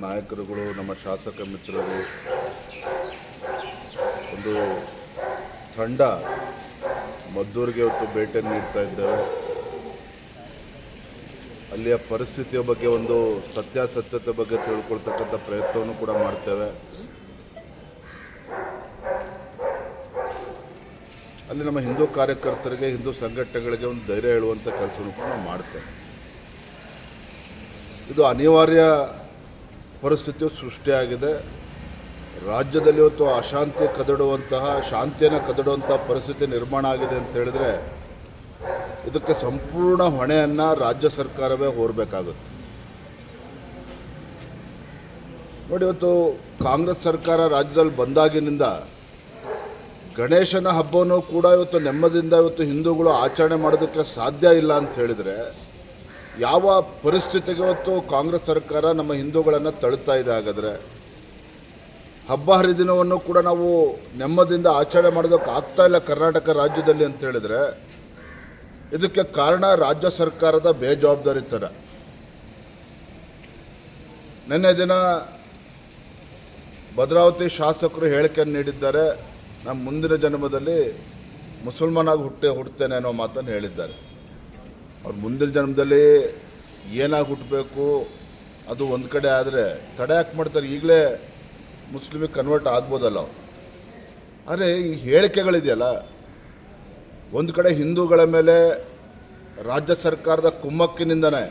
ನಾಯಕರುಗಳು, ನಮ್ಮ ಶಾಸಕ ಮಿತ್ರರು ಒಂದು ತಂಡ ಮದ್ದೂರಿಗೆ ಇವತ್ತು ಭೇಟಿ ನೀಡ್ತಾ ಇದ್ದೇವೆ. ಅಲ್ಲಿಯ ಪರಿಸ್ಥಿತಿಯ ಬಗ್ಗೆ ಒಂದು ಸತ್ಯಾಸತ್ಯತೆ ಬಗ್ಗೆ ತಿಳ್ಕೊಳ್ತಕ್ಕಂಥ ಪ್ರಯತ್ನವನ್ನು ಕೂಡ ಮಾಡ್ತೇವೆ. ಅಲ್ಲಿ ನಮ್ಮ ಹಿಂದೂ ಕಾರ್ಯಕರ್ತರಿಗೆ, ಹಿಂದೂ ಸಂಘಟನೆಗಳಿಗೆ ಒಂದು ಧೈರ್ಯ ಹೇಳುವಂಥ ಕೆಲಸವನ್ನು ಕೂಡ ನಾವು ಮಾಡ್ತೇವೆ. ಇದು ಅನಿವಾರ್ಯ ಪರಿಸ್ಥಿತಿಯು ಸೃಷ್ಟಿಯಾಗಿದೆ. ರಾಜ್ಯದಲ್ಲಿ ಇವತ್ತು ಅಶಾಂತಿ ಕದಡುವಂತಹ, ಶಾಂತಿಯನ್ನು ಕದಡುವಂತಹ ಪರಿಸ್ಥಿತಿ ನಿರ್ಮಾಣ ಆಗಿದೆ ಅಂತ ಹೇಳಿದ್ರೆ ಇದಕ್ಕೆ ಸಂಪೂರ್ಣ ಹೊಣೆಯನ್ನು ರಾಜ್ಯ ಸರ್ಕಾರವೇ ಹೊರಬೇಕಾಗುತ್ತೆ. ನೋಡಿ, ಇವತ್ತು ಕಾಂಗ್ರೆಸ್ ಸರ್ಕಾರ ರಾಜ್ಯದಲ್ಲಿ ಬಂದಾಗಿನಿಂದ ಗಣೇಶನ ಹಬ್ಬವನ್ನು ಕೂಡ ಇವತ್ತು ನೆಮ್ಮದಿಯಿಂದ ಇವತ್ತು ಹಿಂದೂಗಳು ಆಚರಣೆ ಮಾಡೋದಕ್ಕೆ ಸಾಧ್ಯ ಇಲ್ಲ ಅಂತ ಹೇಳಿದರೆ ಯಾವ ಪರಿಸ್ಥಿತಿಗೆ ಇವತ್ತು ಕಾಂಗ್ರೆಸ್ ಸರ್ಕಾರ ನಮ್ಮ ಹಿಂದೂಗಳನ್ನು ತಳ್ತಾ ಇದೆ? ಹಾಗಾದರೆ ಹಬ್ಬ ಹರಿದಿನವನ್ನು ಕೂಡ ನಾವು ನೆಮ್ಮದಿಯಿಂದ ಆಚರಣೆ ಮಾಡೋದಕ್ಕೆ ಆಗ್ತಾ ಇಲ್ಲ ಕರ್ನಾಟಕ ರಾಜ್ಯದಲ್ಲಿ ಅಂತ ಹೇಳಿದರೆ ಇದಕ್ಕೆ ಕಾರಣ ರಾಜ್ಯ ಸರ್ಕಾರದ ಬೇಜವಾಬ್ದಾರಿತನ. ನಿನ್ನೆ ದಿನ ಭದ್ರಾವತಿ ಶಾಸಕರು ಹೇಳಿಕೆಯನ್ನು ನೀಡಿದ್ದಾರೆ, ನಮ್ಮ ಮುಂದಿನ ಜನ್ಮದಲ್ಲಿ ಮುಸಲ್ಮಾನಾಗಿ ಹುಡ್ತೇನೆ ಅನ್ನೋ ಮಾತನ್ನು ಹೇಳಿದ್ದಾರೆ. ಅವ್ರು ಮುಂದಿನ ಜನ್ಮದಲ್ಲಿ ಏನಾಗಿ ಹುಟ್ಟಬೇಕು ಅದು ಒಂದು ಕಡೆ ಆದರೆ ತಡೆ ಯಾಕೆ ಮಾಡ್ತಾರೆ? ಈಗಲೇ ಮುಸ್ಲಿಮಿಗೆ ಕನ್ವರ್ಟ್ ಆಗ್ಬೋದಲ್ಲ. ಆದರೆ ಈ ಹೇಳಿಕೆಗಳಿದೆಯಲ್ಲ, ಒಂದು ಕಡೆ ಹಿಂದೂಗಳ ಮೇಲೆ ರಾಜ್ಯ ಸರ್ಕಾರದ ಕುಮ್ಮಕ್ಕಿನಿಂದನೇ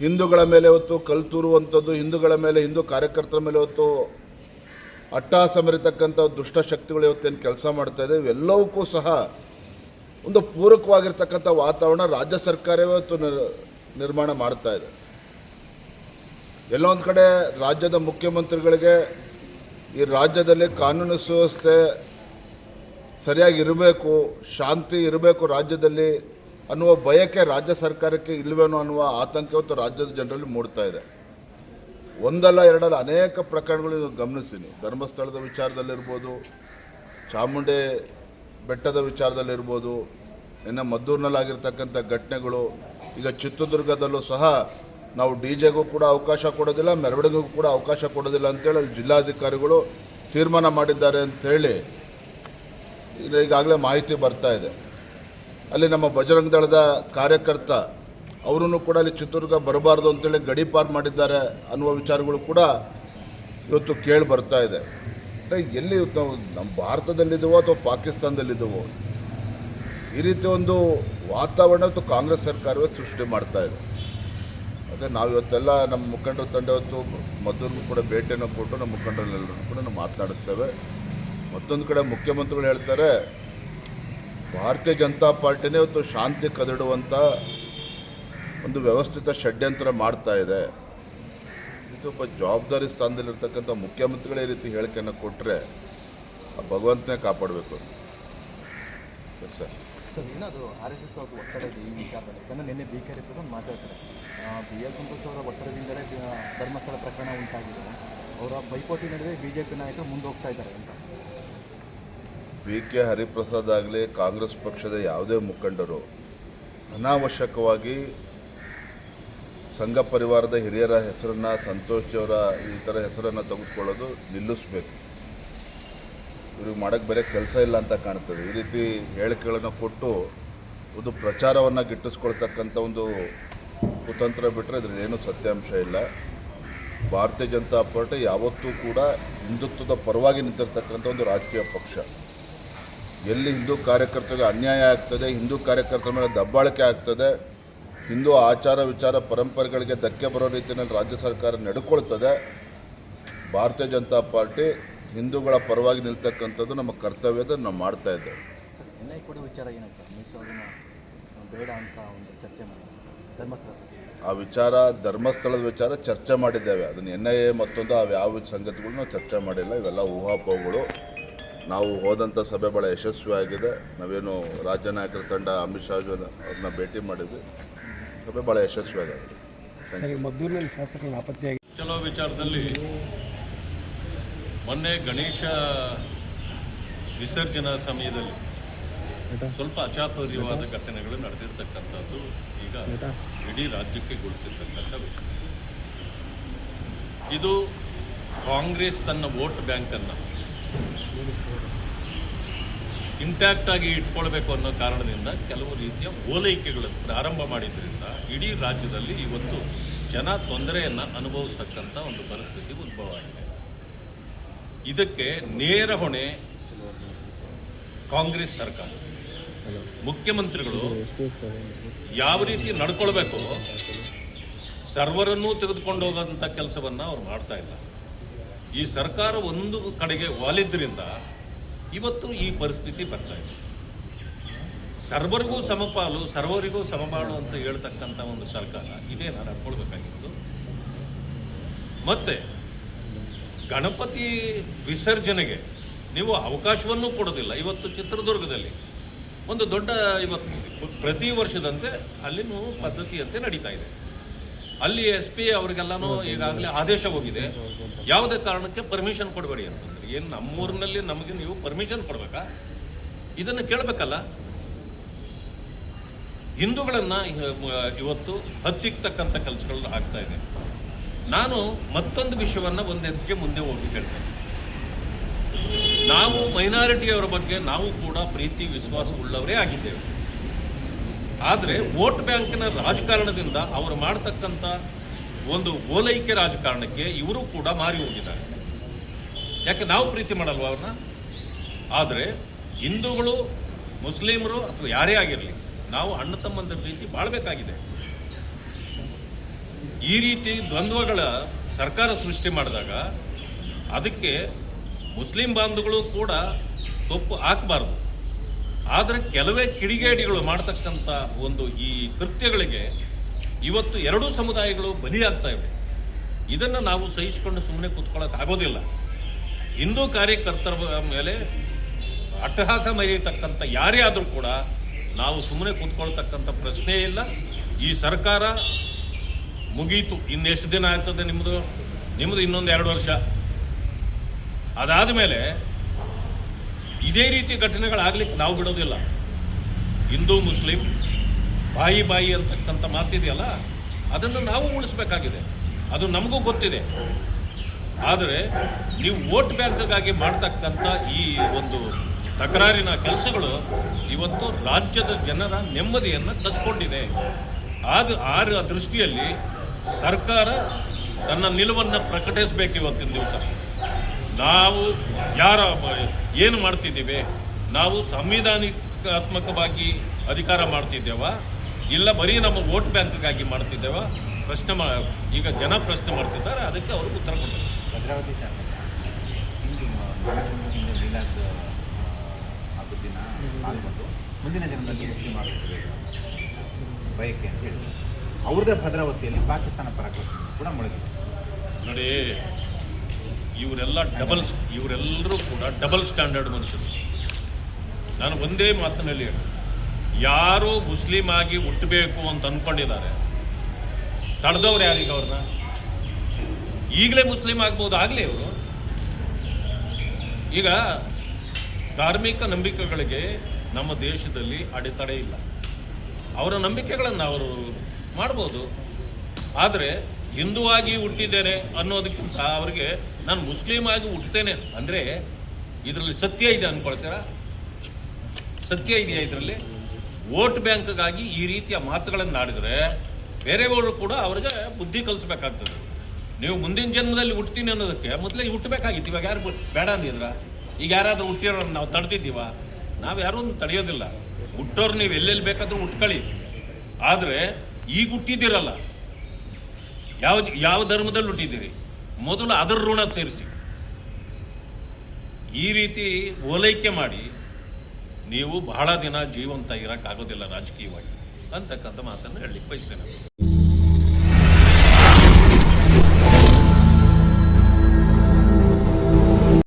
ಹಿಂದೂಗಳ ಮೇಲೆ ಇವತ್ತು ಕಲ್ತೂರುವಂಥದ್ದು, ಹಿಂದೂಗಳ ಮೇಲೆ, ಹಿಂದೂ ಕಾರ್ಯಕರ್ತರ ಮೇಲೆ ಇವತ್ತು ಅಟ್ಟಹಾಸ ಮೆರೆತಕ್ಕಂಥ ದುಷ್ಟಶಕ್ತಿಗಳು ಇವತ್ತೇನು ಕೆಲಸ ಮಾಡ್ತಾಯಿದೆ, ಇವೆಲ್ಲವಕ್ಕೂ ಸಹ ಒಂದು ಪೂರಕವಾಗಿರ್ತಕ್ಕಂಥ ವಾತಾವರಣ ರಾಜ್ಯ ಸರ್ಕಾರವೇ ಇವತ್ತು ನಿರ್ಮಾಣ ಮಾಡ್ತಾ ಇದೆ. ಎಲ್ಲೋ ಒಂದು ಕಡೆ ರಾಜ್ಯದ ಮುಖ್ಯಮಂತ್ರಿಗಳಿಗೆ ಈ ರಾಜ್ಯದಲ್ಲಿ ಕಾನೂನು ಸುವ್ಯವಸ್ಥೆ ಸರಿಯಾಗಿ ಇರಬೇಕು, ಶಾಂತಿ ಇರಬೇಕು ರಾಜ್ಯದಲ್ಲಿ ಅನ್ನುವ ಬಯಕೆ ರಾಜ್ಯ ಸರ್ಕಾರಕ್ಕೆ ಇಲ್ಲವೇನೋ ಅನ್ನುವ ಆತಂಕ ಇವತ್ತು ರಾಜ್ಯದ ಜನರಲ್ಲಿ ಮೂಡ್ತಾ ಇದೆ. ಒಂದಲ್ಲ ಎರಡಲ್ಲ ಅನೇಕ ಪ್ರಕರಣಗಳು ಗಮನಿಸ್ತೀನಿ. ಧರ್ಮಸ್ಥಳದ ವಿಚಾರದಲ್ಲಿರ್ಬೋದು, ಚಾಮುಂಡಿ ಬೆಟ್ಟದ ವಿಚಾರದಲ್ಲಿರ್ಬೋದು, ಇನ್ನು ಮದ್ದೂರಿನಲ್ಲಾಗಿರ್ತಕ್ಕಂಥ ಘಟನೆಗಳು, ಈಗ ಚಿತ್ರದುರ್ಗದಲ್ಲೂ ಸಹ ನಾವು ಡಿಜೆಗೂ ಕೂಡ ಅವಕಾಶ ಕೊಡೋದಿಲ್ಲ, ಮೆರವಣಿಗೆಗೂ ಕೂಡ ಅವಕಾಶ ಕೊಡೋದಿಲ್ಲ ಅಂತೇಳಿ ಅಲ್ಲಿ ಜಿಲ್ಲಾಧಿಕಾರಿಗಳು ತೀರ್ಮಾನ ಮಾಡಿದ್ದಾರೆ ಅಂಥೇಳಿ ಈಗಾಗಲೇ ಮಾಹಿತಿ ಬರ್ತಾ ಇದೆ. ಅಲ್ಲಿ ನಮ್ಮ ಬಜರಂಗ ದಳದ ಕಾರ್ಯಕರ್ತ ಅವರೂ ಕೂಡ ಅಲ್ಲಿ ಚಿತ್ರದುರ್ಗ ಬರಬಾರ್ದು ಅಂತೇಳಿ ಗಡೀಪಾರು ಮಾಡಿದ್ದಾರೆ ಅನ್ನುವ ವಿಚಾರಗಳು ಕೂಡ ಇವತ್ತು ಕೇಳಿ ಬರ್ತಾ ಇದೆ. ಎಲ್ಲಿ ನಾವು ನಮ್ಮ ಭಾರತದಲ್ಲಿದ್ದವೋ ಅಥವಾ ಪಾಕಿಸ್ತಾನದಲ್ಲಿದ್ದವೋ ಈ ರೀತಿ ಒಂದು ವಾತಾವರಣ ಇವತ್ತು ಕಾಂಗ್ರೆಸ್ ಸರ್ಕಾರವೇ ಸೃಷ್ಟಿ ಮಾಡ್ತಾ ಇದೆ. ಅದೇ ನಾವು ಇವತ್ತೆಲ್ಲ ನಮ್ಮ ಮುಖಂಡರ ತಂಡ ಇವತ್ತು ಮದ್ದೂರಿಗೂ ಕೂಡ ಭೇಟಿಯನ್ನು ಕೊಟ್ಟು ನಮ್ಮ ಮುಖಂಡರೆಲ್ಲರೂ ಕೂಡ ನಾವು ಮಾತನಾಡಿಸ್ತೇವೆ. ಮತ್ತೊಂದು ಕಡೆ ಮುಖ್ಯಮಂತ್ರಿಗಳು ಹೇಳ್ತಾರೆ ಭಾರತೀಯ ಜನತಾ ಪಾರ್ಟಿನೇ ಇವತ್ತು ಶಾಂತಿ ಕದಡುವಂಥ ಒಂದು ವ್ಯವಸ್ಥಿತ ಷಡ್ಯಂತ್ರ ಮಾಡ್ತಾ ಇದೆ. ಇದು ಒಬ್ಬ ಜವಾಬ್ದಾರಿ ಸ್ಥಾನದಲ್ಲಿರ್ತಕ್ಕಂಥ ಮುಖ್ಯಮಂತ್ರಿಗಳೇ ಈ ರೀತಿ ಹೇಳಿಕೆಯನ್ನು ಕೊಟ್ಟರೆ ಆ ಭಗವಂತನೇ ಕಾಪಾಡಬೇಕು. ಸರ್, ಏನಾದರೂ RSS ಅವ್ರ ಒತ್ತಡ ಇದೆ ಈ ವಿಚಾರದಲ್ಲಿ? ಯಾಕಂದರೆ ನಿನ್ನೆ BK ಹರಿಪ್ರಸಾದ್ ಮಾತಾಡ್ತಾರೆ, BL ಸಂತೋಷ್ ಅವರ ಒತ್ತಡದಿಂದಲೇ ಧರ್ಮಸ್ಥಳ ಪ್ರಕರಣ ಉಂಟಾಗಿದೆ, ಅವರ ಪೈಪೋಟಿ ನಡುವೆ BJP ನಾಯಕರು ಮುಂದೆ ಹೋಗ್ತಾ ಇದ್ದಾರೆ ಅಂತ. BK ಹರಿಪ್ರಸಾದ್ ಆಗಲಿ, ಕಾಂಗ್ರೆಸ್ ಪಕ್ಷದ ಯಾವುದೇ ಮುಖಂಡರು ಅನಾವಶ್ಯಕವಾಗಿ ಸಂಘ ಪರಿವಾರದ ಹಿರಿಯರ ಹೆಸರನ್ನು, ಸಂತೋಷ್ ಅವರ ಈ ಥರ ಹೆಸರನ್ನು ತೆಗೆದುಕೊಳ್ಳೋದು ನಿಲ್ಲಿಸಬೇಕು. ಇವ್ರಿಗೆ ಮಾಡೋಕ್ಕೆ ಬೇರೆ ಕೆಲಸ ಇಲ್ಲ ಅಂತ ಕಾಣ್ತದೆ. ಈ ರೀತಿ ಹೇಳಿಕೆಗಳನ್ನು ಕೊಟ್ಟು ಒಂದು ಪ್ರಚಾರವನ್ನು ಗಿಟ್ಟಿಸ್ಕೊಳ್ತಕ್ಕಂಥ ಒಂದು ಕುತಂತ್ರ ಬಿಟ್ಟರೆ ಇದ್ರಲ್ಲಿ ಏನೂ ಸತ್ಯಾಂಶ ಇಲ್ಲ. ಭಾರತೀಯ ಜನತಾ ಪಾರ್ಟಿ ಯಾವತ್ತೂ ಕೂಡ ಹಿಂದುತ್ವದ ಪರವಾಗಿ ನಿಂತಿರ್ತಕ್ಕಂಥ ಒಂದು ರಾಜಕೀಯ ಪಕ್ಷ. ಎಲ್ಲಿ ಹಿಂದೂ ಕಾರ್ಯಕರ್ತರಿಗೆ ಅನ್ಯಾಯ ಆಗ್ತದೆ, ಹಿಂದೂ ಕಾರ್ಯಕರ್ತರ ಮೇಲೆ ದಬ್ಬಾಳಿಕೆ ಆಗ್ತದೆ, ಹಿಂದೂ ಆಚಾರ ವಿಚಾರ ಪರಂಪರೆಗಳಿಗೆ ಧಕ್ಕೆ ಬರೋ ರೀತಿಯಲ್ಲಿ ರಾಜ್ಯ ಸರ್ಕಾರ ನಡ್ಕೊಳ್ತದೆ, ಭಾರತೀಯ ಜನತಾ ಪಾರ್ಟಿ ಹಿಂದೂಗಳ ಪರವಾಗಿ ನಿಲ್ತಕ್ಕಂಥದ್ದು ನಮ್ಮ ಕರ್ತವ್ಯದ ನಾವು ಮಾಡ್ತಾ ಇದ್ದೇವೆ. ಸರ್, NIA ಕೂಡ ವಿಚಾರ ಏನಾಯ್ತು? ಮೀಸೋದನ್ನ ಬೇಡ ಅಂತ ಒಂದು ಚರ್ಚೆ ಮಾಡಿ ಆ ವಿಚಾರ ಧರ್ಮಸ್ಥಳದ ವಿಚಾರ ಚರ್ಚೆ ಮಾಡಿದ್ದೇವೆ. ಅದನ್ನು NIA ಮತ್ತೊಂದು ಯಾವ ಸಂಗತಿಗಳು ನಾವು ಚರ್ಚೆ ಮಾಡಿಲ್ಲ. ಇವೆಲ್ಲ ಊಹಾಪೋಹಗಳು. ನಾವು ಹೋದಂಥ ಸಭೆ ಭಾಳ ಯಶಸ್ವಿಯಾಗಿದೆ. ನಾವೇನು ರಾಜ್ಯ ನಾಯಕರ ತಂಡ ಅಮಿತ್ ಶಾ ಅವ್ರನ್ನ ಭೇಟಿ ಮಾಡಿದ್ವಿ. ಸಭೆ ಭಾಳ ಯಶಸ್ವಿಯಾಗಿದೆ. ಮದ್ದೂರಿನಲ್ಲಿ ಶಾಸಕರ ನಾಪತ್ತೆಯಾಗಿ ಕೆಲವು ವಿಚಾರದಲ್ಲಿ ಮೊನ್ನೆ ಗಣೇಶ ವಿಸರ್ಜನಾ ಸಮಯದಲ್ಲಿ ಸ್ವಲ್ಪ ಅಚಾತುರ್ಯವಾದ ಘಟನೆಗಳು ನಡೆದಿರ್ತಕ್ಕಂಥದ್ದು ಈಗ ಇಡೀ ರಾಜ್ಯಕ್ಕೆ ಗುರುತಿರ್ತಕ್ಕಂಥ ವಿಷಯ. ಇದು ಕಾಂಗ್ರೆಸ್ ತನ್ನ ವೋಟ್ ಬ್ಯಾಂಕನ್ನು ಇಂಟ್ಯಾಕ್ಟ್ ಆಗಿ ಇಟ್ಕೊಳ್ಬೇಕು ಅನ್ನೋ ಕಾರಣದಿಂದ ಕೆಲವು ರೀತಿಯ ಓಲೈಕೆಗಳನ್ನು ಪ್ರಾರಂಭ ಮಾಡಿದ್ರಿಂದ ಇಡೀ ರಾಜ್ಯದಲ್ಲಿ ಇವತ್ತು ಜನ ತೊಂದರೆಯನ್ನು ಅನುಭವಿಸ್ತಕ್ಕಂಥ ಒಂದು ಪರಿಸ್ಥಿತಿ ಉದ್ಭವ ಆಗಿದೆ. ಇದಕ್ಕೆ ನೇರ ಹೊಣೆ ಕಾಂಗ್ರೆಸ್ ಸರ್ಕಾರ. ಮುಖ್ಯಮಂತ್ರಿಗಳು ಯಾವ ರೀತಿ ನಡ್ಕೊಳ್ಬೇಕು ಸರ್ವರನ್ನೂ ತೆಗೆದುಕೊಂಡು ಹೋಗೋಂಥ ಕೆಲಸವನ್ನು ಅವ್ರು ಮಾಡ್ತಾ ಇಲ್ಲ. ಈ ಸರ್ಕಾರ ಒಂದು ಕಡೆಗೆ ವಾಲಿದ್ರಿಂದ ಇವತ್ತು ಈ ಪರಿಸ್ಥಿತಿ ಬರ್ತಾ ಇದೆ. ಸರ್ವರಿಗೂ ಸಮಪಾಲು ಸರ್ವರಿಗೂ ಸಮಬಾಳು ಅಂತ ಹೇಳ್ತಕ್ಕಂಥ ಒಂದು ಸರ್ಕಾರ ಇದೇನ ನಡ್ಕೊಳ್ಬೇಕಾಗಿತ್ತು. ಮತ್ತೆ ಗಣಪತಿ ವಿಸರ್ಜನೆಗೆ ನೀವು ಅವಕಾಶವನ್ನೂ ಕೊಡೋದಿಲ್ಲ. ಇವತ್ತು ಚಿತ್ರದುರ್ಗದಲ್ಲಿ ಒಂದು ದೊಡ್ಡ ಇವತ್ತು ಪ್ರತಿ ವರ್ಷದಂತೆ ಅಲ್ಲಿನೂ ಪದ್ಧತಿಯಂತೆ ನಡೀತಾ ಇದೆ. ಅಲ್ಲಿ SP ಅವರಿಗೆಲ್ಲನೂ ಈಗಾಗಲೇ ಆದೇಶ ಹೋಗಿದೆ, ಯಾವುದೇ ಕಾರಣಕ್ಕೆ ಪರ್ಮಿಷನ್ ಕೊಡಬೇಡಿ ಅಂತಂದ್ರೆ. ಏನು ನಮ್ಮೂರಿನಲ್ಲಿ ನಮಗೆ ನೀವು ಪರ್ಮಿಷನ್ ಕೊಡಬೇಕಾ? ಇದನ್ನು ಕೇಳಬೇಕಲ್ಲ. ಹಿಂದೂಗಳನ್ನು ಇವತ್ತು ಹತ್ತಿಕ್ಕತಕ್ಕಂಥ ಕೆಲಸಗಳನ್ನ ಆಗ್ತಾ ಇದೆ. ನಾನು ಮತ್ತೊಂದು ವಿಷಯವನ್ನು ಒಂದು ಹೆಜ್ಜೆ ಮುಂದೆ ಹೋಗಿ ಹೇಳ್ತೇನೆ. ನಾವು ಮೈನಾರಿಟಿಯವರ ಬಗ್ಗೆ ನಾವು ಕೂಡ ಪ್ರೀತಿ ವಿಶ್ವಾಸ ಉಳ್ಳವರೇ ಆಗಿದ್ದೇವೆ. ಆದರೆ ವೋಟ್ ಬ್ಯಾಂಕಿನ ರಾಜಕಾರಣದಿಂದ ಅವರು ಮಾಡ್ತಕ್ಕಂಥ ಒಂದು ಓಲೈಕೆ ರಾಜಕಾರಣಕ್ಕೆ ಇವರು ಕೂಡ ಮಾರಿ ಹೋಗಿದ್ದಾರೆ. ಯಾಕೆ ನಾವು ಪ್ರೀತಿ ಮಾಡಲ್ವ ಅವ್ರನ್ನ? ಆದರೆ ಹಿಂದೂಗಳು ಮುಸ್ಲಿಮರು ಅಥವಾ ಯಾರೇ ಆಗಿರಲಿ ನಾವು ಅಣ್ಣ ತಮ್ಮಂದಿರ ರೀತಿ ಬಾಳ್ಬೇಕಾಗಿದೆ. ಈ ರೀತಿ ದ್ವಂದ್ವಗಳ ಸರ್ಕಾರ ಸೃಷ್ಟಿ ಮಾಡಿದಾಗ ಅದಕ್ಕೆ ಮುಸ್ಲಿಂ ಬಾಂಧವರು ಕೂಡ ಸೊಪ್ಪು ಹಾಕಬಾರ್ದು. ಆದರೆ ಕೆಲವೇ ಕಿಡಿಗೇಡಿಗಳು ಮಾಡ್ತಕ್ಕಂಥ ಒಂದು ಈ ಕೃತ್ಯಗಳಿಗೆ ಇವತ್ತು ಎರಡೂ ಸಮುದಾಯಗಳು ಬಲಿಯಾಗ್ತಾ ಇವೆ. ಇದನ್ನು ನಾವು ಸಹಿಸಿಕೊಂಡು ಸುಮ್ಮನೆ ಕೂತ್ಕೊಳ್ಳೋಕ್ಕಾಗೋದಿಲ್ಲ. ಹಿಂದೂ ಕಾರ್ಯಕರ್ತರ ಮೇಲೆ ಅಟ್ಟಹಾಸ ಮೆರೆಯತಕ್ಕಂಥ ಯಾರೇ ಆದರೂ ಕೂಡ ನಾವು ಸುಮ್ಮನೆ ಕೂತ್ಕೊಳ್ತಕ್ಕಂಥ ಪ್ರಶ್ನೆ ಇಲ್ಲ. ಈ ಸರ್ಕಾರ ಮುಗೀತು, ಇನ್ನೆಷ್ಟು ದಿನ ಆಗ್ತದೆ ನಿಮ್ಮದು ಇನ್ನೊಂದು 2 ವರ್ಷ. ಅದಾದ ಮೇಲೆ ಇದೇ ರೀತಿ ಘಟನೆಗಳಾಗ್ಲಿಕ್ಕೆ ನಾವು ಬಿಡೋದಿಲ್ಲ. ಹಿಂದೂ ಮುಸ್ಲಿಂ ಬಾಯಿ ಅಂತಕ್ಕಂಥ ಮಾತಿದೆಯಲ್ಲ, ಅದನ್ನು ನಾವು ಉಳಿಸ್ಬೇಕಾಗಿದೆ. ಅದು ನಮಗೂ ಗೊತ್ತಿದೆ. ಆದರೆ ನೀವು ವೋಟ್ ಬ್ಯಾಂಕ್ಗಾಗಿ ಮಾಡ್ತಕ್ಕಂಥ ಈ ಒಂದು ತಕರಾರಿನ ಕೆಲಸಗಳು ಇವತ್ತು ರಾಜ್ಯದ ಜನರ ನೆಮ್ಮದಿಯನ್ನು ಕಚ್ಕೊಂಡಿದೆ. ಆ ದೃಷ್ಟಿಯಲ್ಲಿ ಸರ್ಕಾರ ತನ್ನ ನಿಲುವನ್ನು ಪ್ರಕಟಿಸಬೇಕು. ಇವತ್ತಿನ ದಿವಸ ನಾವು ಏನು ಮಾಡ್ತಿದ್ದೀವಿ? ನಾವು ಸಂವಿಧಾನಾತ್ಮಕವಾಗಿ ಅಧಿಕಾರ ಮಾಡ್ತಿದ್ದೇವ, ಇಲ್ಲ ಬರೀ ನಮ್ಮ ವೋಟ್ ಬ್ಯಾಂಕ್ಗಾಗಿ ಮಾಡ್ತಿದ್ದೇವ? ಈಗ ಜನ ಪ್ರಶ್ನೆ ಮಾಡ್ತಿದ್ದಾರೆ, ಅದಕ್ಕೆ ಅವ್ರಿಗೆ ಉತ್ತರ ಕೊಡ್ತಾರೆ. ಭದ್ರಾವತಿ ಶಾಸಕ ಮೀಲಾದ್ ಹಬ್ಬದ ದಿನ ಪಾಲ್ಗೊಂಡು ಮುಂದಿನ ಜನ್ಮದಲ್ಲಿ ಮುಸ್ಲಿಂ ಆಗಬೇಕು ಬಯಕೆ ಅಂತ ಹೇಳಿದ್ರು. ಅವ್ರದ್ದೇ ಭದ್ರಾವತಿಯಲ್ಲಿ ಪಾಕಿಸ್ತಾನ ಪರಾಕ್ರಮ ಕೂಡ ಮೊಳಗಿದೆ ನೋಡಿ. ಇವರೆಲ್ಲರೂ ಕೂಡ ಡಬಲ್ ಸ್ಟ್ಯಾಂಡರ್ಡ್ ಮನುಷ್ಯರು. ನಾನು ಒಂದೇ ಮಾತಿನಲ್ಲಿ ಹೇಳಿ, ಯಾರು ಮುಸ್ಲಿಂ ಆಗಿ ಹುಟ್ಟಬೇಕು ಅಂತ ಅಂದ್ಕೊಂಡಿದ್ದಾರೆ, ತಡೆದವ್ರು ಯಾರೀಗ ಅವ್ರನ್ನ? ಈಗಲೇ ಮುಸ್ಲಿಂ ಆಗ್ಬೋದು, ಆಗಲೇ ಇವರು. ಈಗ ಧಾರ್ಮಿಕ ನಂಬಿಕೆಗಳಿಗೆ ನಮ್ಮ ದೇಶದಲ್ಲಿ ಅಡೆತಡೆ ಇಲ್ಲ. ಅವರ ನಂಬಿಕೆಗಳನ್ನು ಅವರು ಮಾಡ್ಬೋದು. ಆದರೆ ಹಿಂದೂವಾಗಿ ಹುಟ್ಟಿದ್ದೇನೆ ಅನ್ನೋದಕ್ಕಿಂತ ಅವರಿಗೆ ನಾನು ಮುಸ್ಲಿಂ ಆಗಿ ಹುಟ್ಟುತ್ತೇನೆ ಅಂದರೆ ಇದರಲ್ಲಿ ಸತ್ಯ ಇದೆ ಅಂದ್ಕೊಳ್ತೀರಾ? ಸತ್ಯ ಇದೆಯಾ ಇದರಲ್ಲಿ? ವೋಟ್ ಬ್ಯಾಂಕ್ಗಾಗಿ ಈ ರೀತಿಯ ಮಾತುಗಳನ್ನು ಆಡಿದರೆ ಬೇರೆಯವರು ಕೂಡ ಅವ್ರಿಗೆ ಬುದ್ಧಿ ಕಲಿಸ್ಬೇಕಾಗ್ತದೆ. ನೀವು ಮುಂದಿನ ಜನ್ಮದಲ್ಲಿ ಹುಟ್ತೀನಿ ಅನ್ನೋದಕ್ಕೆ ಮೊದಲೇ ಹುಟ್ಟಬೇಕಾಗಿತ್ತು. ಇವಾಗ ಯಾರು ಬೇಡ ಅಂದಿದ್ರ? ಈಗ ಯಾರಾದರೂ ಹುಟ್ಟಿರೋ ನಾವು ತಡೆದಿದ್ದೀವ? ನಾವು ಯಾರೂ ತಡೆಯೋದಿಲ್ಲ. ಹುಟ್ಟೋರು ನೀವು ಎಲ್ಲೆಲ್ಲಿ ಬೇಕಾದರೂ ಹುಟ್ಕೊಳ್ಳಿ. ಆದರೆ ಈಗ ಹುಟ್ಟಿದ್ದೀರಲ್ಲ, ಯಾವ ಧರ್ಮದಲ್ಲಿ ಹುಟ್ಟಿದ್ದೀರಿ, ಮೊದಲು ಅದರ ಋಣ ಸೇರಿಸಿ. ಈ ರೀತಿ ಓಲೈಕೆ ಮಾಡಿ ನೀವು ಬಹಳ ದಿನ ಜೀವಂತ ಇರೋಕ್ಕಾಗೋದಿಲ್ಲ ರಾಜಕೀಯವಾಗಿ ಅಂತಕ್ಕಂಥ ಮಾತನ್ನು ಹೇಳಲಿಕ್ಕೆ ಬಯಸ್ತೇನೆ.